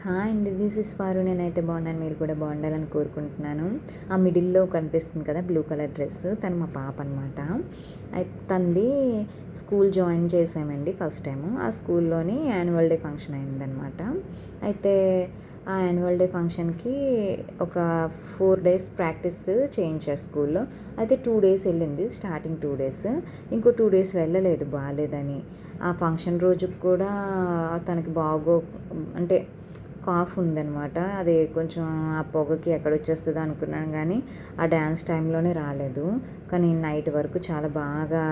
Hi అండి, this is పారు. నేనైతే బాగున్నాను, మీరు కూడా బాగుండాలని కోరుకుంటున్నాను. ఆ మిడిల్‌లో కనిపిస్తుంది కదా బ్లూ కలర్ డ్రెస్, తను మా పాప అనమాట. తనది స్కూల్ జాయిన్ చేసామండి ఫస్ట్ టైము. ఆ స్కూల్లోని యాన్యువల్ డే ఫంక్షన్ అయిందనమాట. అయితే ఆ యాన్యువల్ డే ఫంక్షన్కి ఒక 4 days ప్రాక్టీస్ చేయించారు స్కూల్లో. అయితే 2 days వెళ్ళింది, స్టార్టింగ్ 2 days. ఇంకో 2 days వెళ్ళలేదు బాగాలేదని. ఆ ఫంక్షన్ రోజుకి కూడా తనకి అంటే కాఫ్ ఉందనమాట. అది కొంచెం ఆ పొగకి ఎక్కడొచ్చేస్తుందో అనుకున్నాను, కానీ ఆ డ్యాన్స్ టైంలోనే రాలేదు. కానీ నైట్ వరకు చాలా బాగా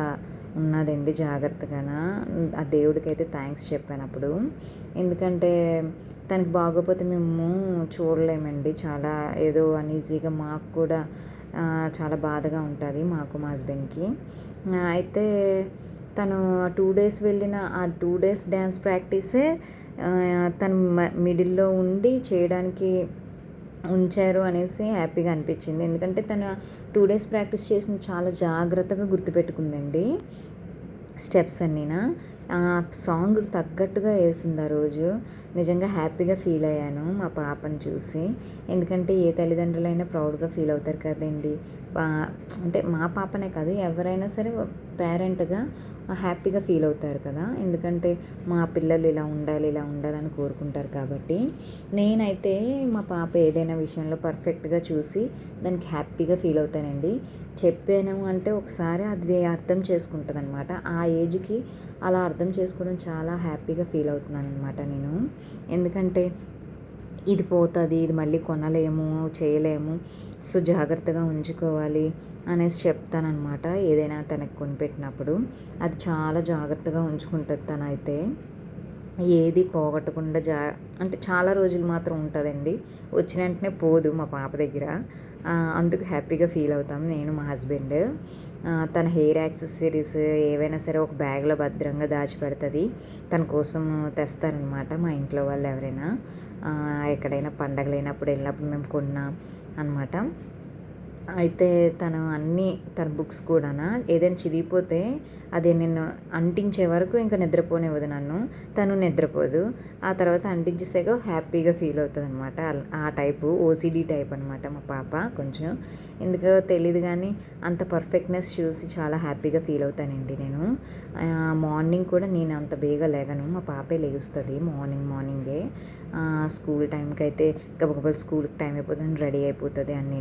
ఉన్నదండి జాగ్రత్తగాన. ఆ దేవుడికైతే థ్యాంక్స్ చెప్పాను అప్పుడు. ఎందుకంటే తనకి బాగోపోతే మేము చూడలేమండి. చాలా ఏదో అన్‌ఈజీగా మాకు కూడా చాలా బాధగా ఉంటుంది, మాకు మా హస్బెండ్‌కి. అయితే తను 2 days వెళ్ళిన ఆ 2 days డ్యాన్స్ ప్రాక్టీసే తను మిడిల్‌లో ఉండి చేయడానికి ఉంచారు అనేసి హ్యాపీగా అనిపించింది. ఎందుకంటే తను 2 days ప్రాక్టీస్ చేసింది చాలా జాగ్రత్తగా గుర్తుపెట్టుకుందండి స్టెప్స్ అన్నీనా. సాంగ్‌కి తగ్గట్టుగా వేసింది ఆ రోజు. నిజంగా హ్యాపీగా ఫీల్ అయ్యాను మా పాపని చూసి. ఎందుకంటే ఏ తల్లిదండ్రులైనా ప్రౌడ్‌గా ఫీల్ అవుతారు కదండీ. పా అంటే మా పాపనే కాదు, ఎవరైనా సరే పేరెంట్‌గా హ్యాపీగా ఫీల్ అవుతారు కదా. ఎందుకంటే మా పిల్లలు ఇలా ఉండాలి, ఇలా ఉండాలని కోరుకుంటారు కాబట్టి. నేనైతే మా పాప ఏదైనా విషయంలో పర్ఫెక్ట్‌గా చూసి దానికి హ్యాపీగా ఫీల్ అవుతానండి. చెప్పాను అంటే ఒకసారి అది అర్థం చేసుకుంటుందనమాట. ఆ ఏజ్‌కి అలా అర్థం చేసుకోవడం చాలా హ్యాపీగా ఫీల్ అవుతున్నాననమాట నేను. ఎందుకంటే ఇది పోతుంది, ఇది మళ్ళీ కొనలేము, చేయలేము, సో జాగ్రత్తగా ఉంచుకోవాలి అనేసి చెప్తాననమాట. ఏదైనా తనకి కొనిపెట్టినప్పుడు అది చాలా జాగ్రత్తగా ఉంచుకుంటుంది తనైతే. ఏది పోగొట్టకుండా అంటే చాలా రోజులు మాత్రం ఉంటుందండి. వచ్చిన వెంటనే పోదు మా పాప దగ్గర. అందుకు హ్యాపీగా ఫీల్ అవుతాం నేను, మా హస్బెండ్. తన హెయిర్ యాక్సెసరీస్ ఏవైనా సరే ఒక బ్యాగ్లో భద్రంగా దాచిపెడుతుంది. తన కోసం తెస్తారనమాట మా ఇంట్లో వాళ్ళు ఎవరైనా. ఎక్కడైనా పండగ లేనప్పుడు వెళ్ళినప్పుడు మేము కొన్నాం అనమాట. అయితే తను తన బుక్స్ కూడానా ఏదైనా చిరిగిపోతే అది నేను అంటించే వరకు ఇంకా నిద్రపోనివ్వదు నన్ను. తను నిద్రపోదు. ఆ తర్వాత అంటించేసాక హ్యాపీగా ఫీల్ అవుతుంది అనమాట. ఆ టైపు ఓసీడీ టైప్ అనమాట మా పాప కొంచెం. ఎందుకో తెలీదు కానీ అంత పర్ఫెక్ట్నెస్ చూసి చాలా హ్యాపీగా ఫీల్ అవుతానండి నేను. మార్నింగ్ కూడా నేను అంత బేగా లేగను, మా పాపే లెగుస్తుంది మార్నింగే. స్కూల్ టైంకి అయితే గబగబా స్కూల్కి టైం అయిపోతుంది, రెడీ అయిపోతుంది అన్నీ.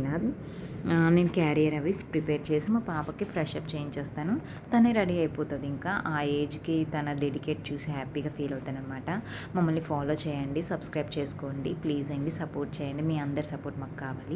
నేను క్యారియర్ అవి ప్రిపేర్ చేసి మా పాపకి ఫ్రెష్ అప్ చేయించేస్తాను. తనే రెడీ అయిపోతుంది. ఇంకా ఆ ఏజ్కి తన డెడికేట్ చూసి హ్యాపీగా ఫీల్ అవుతాను అనమాట. మమ్మల్ని ఫాలో చేయండి, సబ్స్క్రైబ్ చేసుకోండి ప్లీజ్ అండి, సపోర్ట్ చేయండి. మీ అందరి సపోర్ట్ మాకు కావాలి.